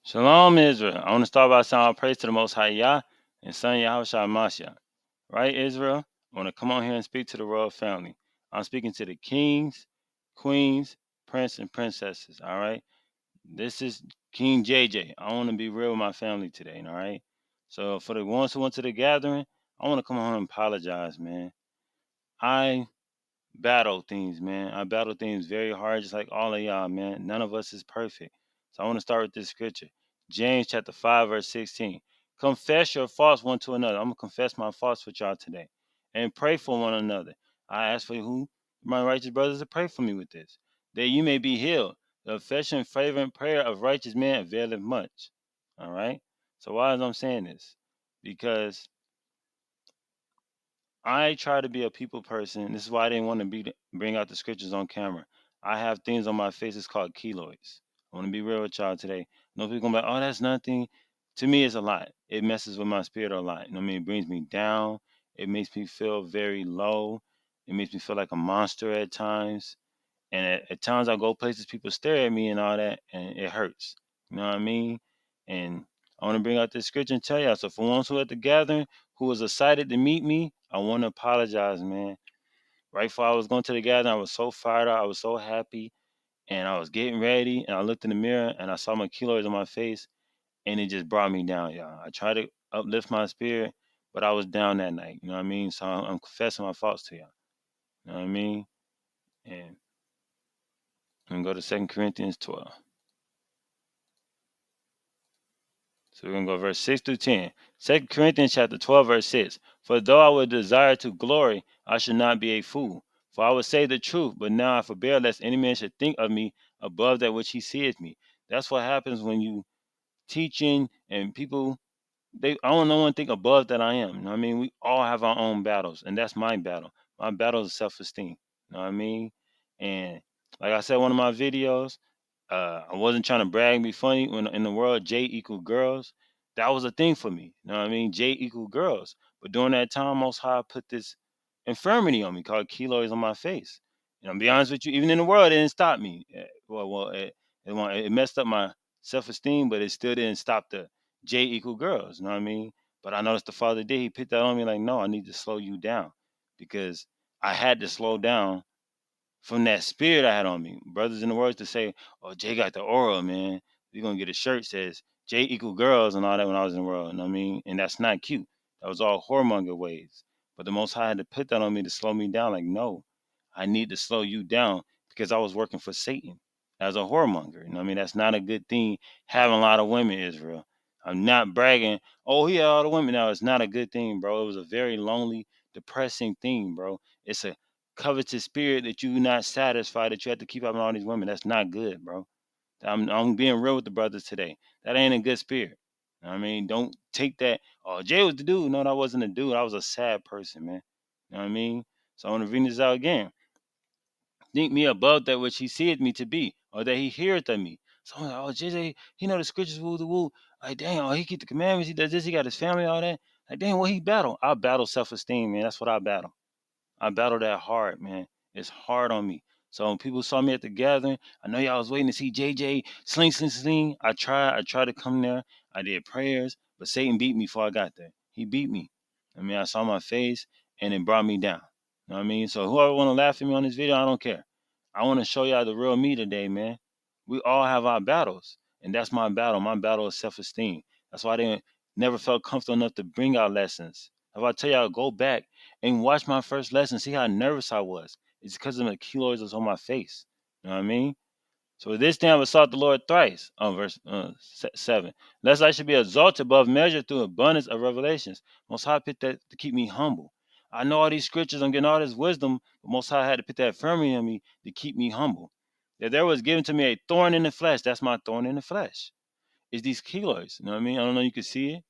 Shalom, Israel. I want to start by saying all praise to the Most High Yah and Son Yahushua Mashiach. Right, Israel? I want to come on here and speak to the royal family. I'm speaking to the kings, queens, prince, and princesses. All right? This is King JJ. I want to be real with my family today. All right? So, for the ones who went to the gathering, I want to come on and apologize, man. I battle things, man. I battle things very hard, just like all of y'all, man. None of us is perfect. So I want to start with this scripture. James chapter 5, verse 16. Confess your faults one to another. I'm gonna confess my faults with y'all today. And pray for one another. I ask for who? My righteous brothers to pray for me with this. That you may be healed. The affectionate fervent prayer of righteous men availeth much. All right. So why is I'm saying this? Because I try to be a people person. This is why I didn't want to bring out the scriptures on camera. I have things on my face. It's called keloids. I want to be real with y'all today. No people gonna be like, oh, that's nothing. To me, it's a lot. It messes with my spirit a lot. You know what I mean? It brings me down. It makes me feel very low. It makes me feel like a monster at times. And at times I go places, people stare at me and all that, and it hurts. You know what I mean? And I want to bring out this scripture and tell y'all. So for ones who at the gathering who was excited to meet me, I want to apologize, man. Right before I was going to the gathering, I was so fired up, I was so happy, and I was getting ready, and I looked in the mirror and I saw my keloids on my face, and it just brought me down, y'all. I tried to uplift my spirit, but I was down that night. You know what I mean? So I'm confessing my faults to y'all. You know what I mean? And I'm gonna go to 2 Corinthians 12. So we're going to go verse 6 through 10. 2 Corinthians chapter 12, verse 6. For though I would desire to glory, I should not be a fool. For I would say the truth, but now I forbear lest any man should think of me above that which he seeth me. That's what happens when you teaching and people I don't no one think above that I am. You know what I mean? We all have our own battles, and that's my battle. My battle is self-esteem. You know what I mean? And like I said in one of my videos, I wasn't trying to brag and be funny. When in the world J equal girls, that was a thing for me. You know what I mean? J equal girls. But during that time, Most High put this infirmity on me called keloids on my face. You know, to be honest with you, even in the world, it didn't stop me. It messed up my self-esteem, but it still didn't stop the J equal girls. You know what I mean? But I noticed the Father did. He put that on me like, no, I need to slow you down because I had to slow down from that spirit I had on me. Brothers in the words to say, oh, Jay got the aura, man. We're gonna get a shirt that says J equal girls and all that when I was in the world, you know what I mean? And that's not cute. That was all whoremonger ways. But the most high had to put that on me to slow me down. Like, no, I need to slow you down because I was working for Satan as a whoremonger. You know what I mean? That's not a good thing having a lot of women, Israel. I'm not bragging. Oh, he had all the women. Now it's not a good thing, bro. It was a very lonely, depressing thing, bro. It's a covetous spirit that you not satisfied that you have to keep having all these women. That's not good, bro. I'm being real with the brothers today. That ain't a good spirit. You know what I mean, don't take that. Oh, Jay was the dude. No, that wasn't a dude. I was a sad person, man. You know what I mean? So I want to read this out again. Think me above that which he seeth me to be, or that he heareth of me. So I'm like, oh, JJ, he know the scriptures, woo the woo. Like, dang, oh, he keep the commandments, he does this, he got his family, all that. Like, dang, what he battle? I battle self-esteem, man. That's what I battle. I battle that hard, man. It's hard on me. So when people saw me at the gathering, I know y'all was waiting to see JJ sling, sling, sling. I tried to come there. I did prayers, but Satan beat me before I got there. He beat me. I mean, I saw my face and it brought me down. You know what I mean? So whoever want to laugh at me on this video, I don't care. I want to show y'all the real me today, man. We all have our battles, and that's my battle. My battle is self-esteem. That's why I didn't never felt comfortable enough to bring out lessons. If I tell y'all go back and watch my first lesson, see how nervous I was. It's because of the keloids that's on my face. You know what I mean? So this time I sought the Lord thrice. Verse 7. Lest I should be exalted above measure through abundance of revelations. Most High put that to keep me humble. I know all these scriptures, I'm getting all this wisdom, but Most High had to put that firmly in me to keep me humble. That there was given to me a thorn in the flesh. That's my thorn in the flesh. It's these keloids. You know what I mean? I don't know if you can see it.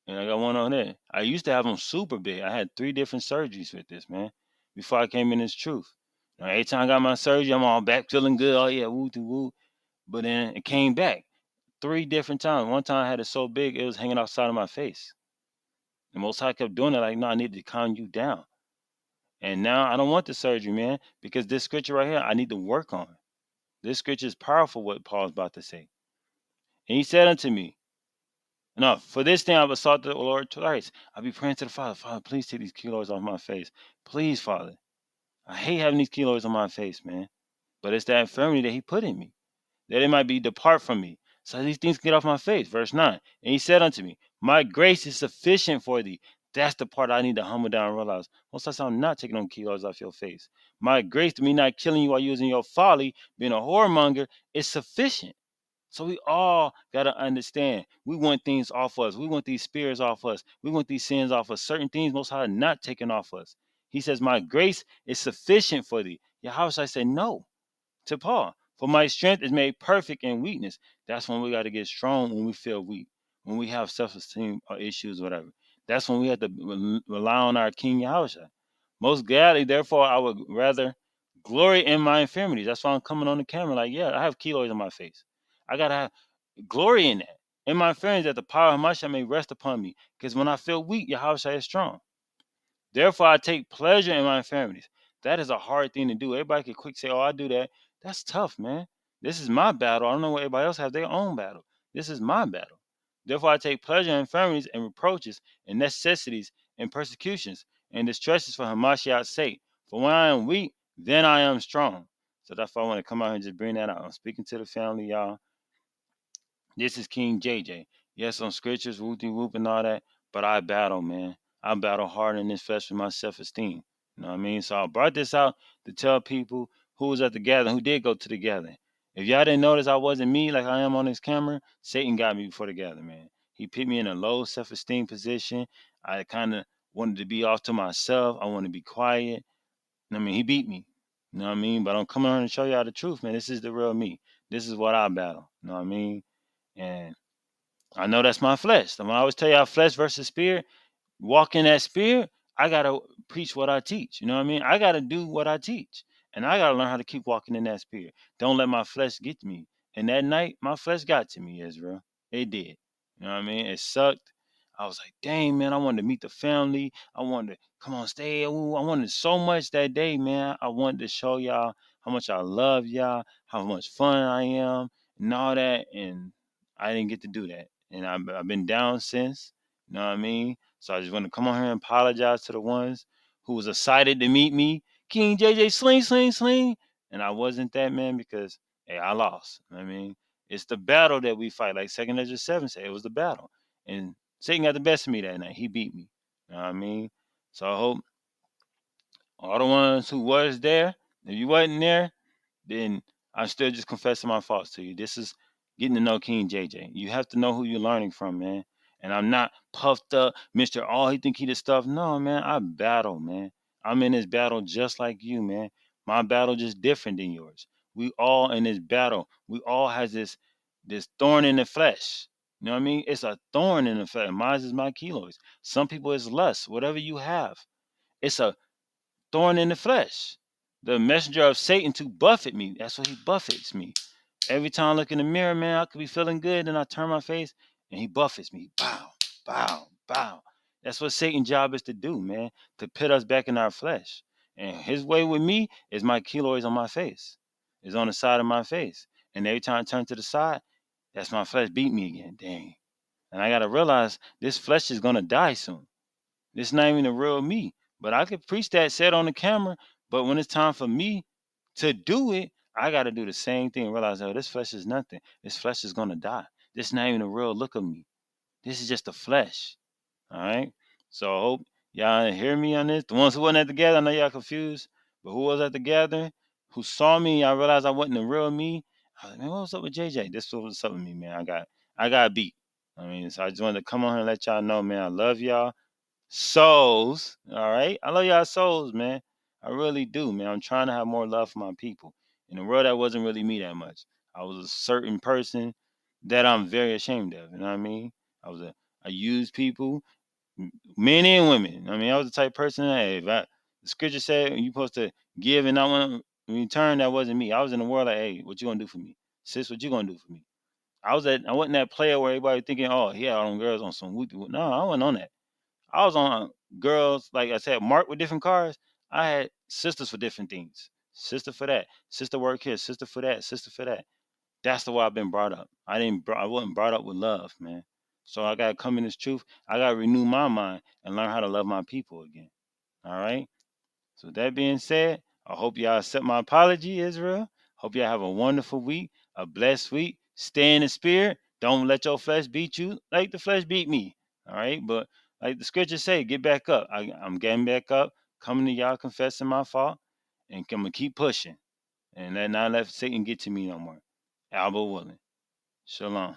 And I got one on there. I used to have them super big. I had 3 different surgeries with this, man, before I came in this truth. Now, every time I got my surgery, I'm all back feeling good. Oh, yeah, woo to woo. But then it came back 3 different times. One time I had it so big, it was hanging outside of my face. The Most High kept doing it like, no, I need to calm you down. And now I don't want the surgery, man, because this scripture right here, I need to work on. This scripture is powerful, what Paul's about to say. And he said unto me, no, for this thing I besought the Lord twice. I'll be praying to the Father, Father, please take these keloids off my face. Please, Father. I hate having these keloids on my face, man. But it's that infirmity that he put in me, that it might be depart from me. So these things get off my face. Verse 9. And he said unto me, my grace is sufficient for thee. That's the part I need to humble down and realize. Most of the time, I'm not taking on kilos off your face. My grace to me not killing you while using your folly, being a whoremonger, is sufficient. So we all got to understand. We want things off us. We want these spirits off us. We want these sins off us. Certain things, most high, not taken off us. He says, my grace is sufficient for thee. Yahweh I said, no to Paul. For my strength is made perfect in weakness. That's when we got to get strong when we feel weak, when we have self esteem or issues, whatever. That's when we have to rely on our King Yahushua. Most gladly, therefore, I would rather glory in my infirmities. That's why I'm coming on the camera like, yeah, I have keloids on my face. I got to have glory in that. In my infirmities, that the power of Mashiach may rest upon me. Because when I feel weak, Yahushua is strong. Therefore, I take pleasure in my infirmities. That is a hard thing to do. Everybody can quick say, "Oh, I do that." That's tough, man. This is my battle. I don't know what everybody else has their own battle. This is my battle. Therefore, I take pleasure in infirmities and reproaches and necessities and persecutions and distresses for Hamashiach's sake. For when I am weak, then I am strong. So that's why I want to come out here and just bring that out. I'm speaking to the family, y'all. This is King JJ. Yes, on scriptures, whoopty whoop and all that, but I battle, man. I battle hard in this flesh with my self esteem. You know what I mean? So I brought this out to tell people who was at the gathering, who did go to the gathering. If y'all didn't notice I wasn't me like I am on this camera, Satan got me before the gathering, man. He put me in a low self esteem position. I kind of wanted to be off to myself. I wanted to be quiet. I mean, he beat me. You know what I mean? But I'm coming on to show y'all the truth, man. This is the real me. This is what I battle. You know what I mean? And I know that's my flesh. When I always tell y'all flesh versus spirit, walk in that spirit, I gotta preach what I teach. You know what I mean? I gotta do what I teach. And I gotta learn how to keep walking in that spirit. Don't let my flesh get to me. And that night, my flesh got to me, Israel. It did. You know what I mean? It sucked. I was like, dang, man, I wanted to meet the family. I wanted to come on, stay. Ooh, I wanted so much that day, man. I wanted to show y'all how much I love y'all, how much fun I am, and all that. And I didn't get to do that. And I've been down since. You know what I mean? So I just want to come on here and apologize to the ones who was excited to meet me. King JJ sling, sling, sling. And I wasn't that, man, because hey, I lost. You know what I mean? It's the battle that we fight. Like Second Ezra 7 said, it was the battle. And Satan got the best of me that night. He beat me. You know what I mean? So I hope all the ones who was there, if you wasn't there, then I'm still just confessing my faults to you. This is getting to know King JJ. You have to know who you're learning from, man. And I'm not puffed up, Mr. All he think he the stuff. No, man, I battle, man. I'm in this battle just like you, man. My battle just different than yours. We all in this battle. We all has this thorn in the flesh. You know what I mean? It's a thorn in the flesh. Mine is my kilos. Some people it's lust. Whatever you have, it's a thorn in the flesh. The messenger of Satan to buffet me. That's what he buffets me. Every time I look in the mirror, man, I could be feeling good, and I turn my face, and he buffets me. Bow, bow, bow. That's what Satan's job is to do, man, to put us back in our flesh. And his way with me is my keloids on my face, is on the side of my face. And every time I turn to the side, that's my flesh beat me again. Dang. And I got to realize this flesh is going to die soon. This not even the real me. But I could preach that said on the camera. But when it's time for me to do it, I got to do the same thing and realize, oh, this flesh is nothing. This flesh is going to die. This not even the real look of me. This is just the flesh. All right. So I hope y'all hear me on this. The ones who wasn't at the gathering, I know y'all confused. But who was at the gathering, who saw me, I realized I wasn't the real me. I was like, man, what's up with JJ? This was up with me, man. I got beat. I mean, so I just wanted to come on here and let y'all know, man, I love y'all souls. All right. I love y'all souls, man. I really do, man. I'm trying to have more love for my people. In the world, that wasn't really me that much. I was a certain person that I'm very ashamed of. You know what I mean? I used people, men and women. I mean, I was the type of person that if the scripture said you're supposed to give and not want to return, that wasn't me. I was in the world like, hey, what you gonna do for me? Sis, what you gonna do for me? I wasn't that player where everybody thinking, oh, he had all them girls on some whoop. No, I wasn't on that. I was on girls, like I said, marked with different cars. I had sisters for different things. Sister for that. Sister work here. Sister for that. Sister for that. That's the way I've been brought up. I wasn't brought up with love, man. So I gotta come in this truth. I gotta renew my mind and learn how to love my people again. All right. So that being said, I hope y'all accept my apology, Israel. Hope y'all have a wonderful week, a blessed week. Stay in the spirit. Don't let your flesh beat you like the flesh beat me. All right. But like the scriptures say, get back up. I'm getting back up, coming to y'all confessing my fault, and I'm gonna keep pushing. And not let Satan get to me no more. Albert willing. Shalom.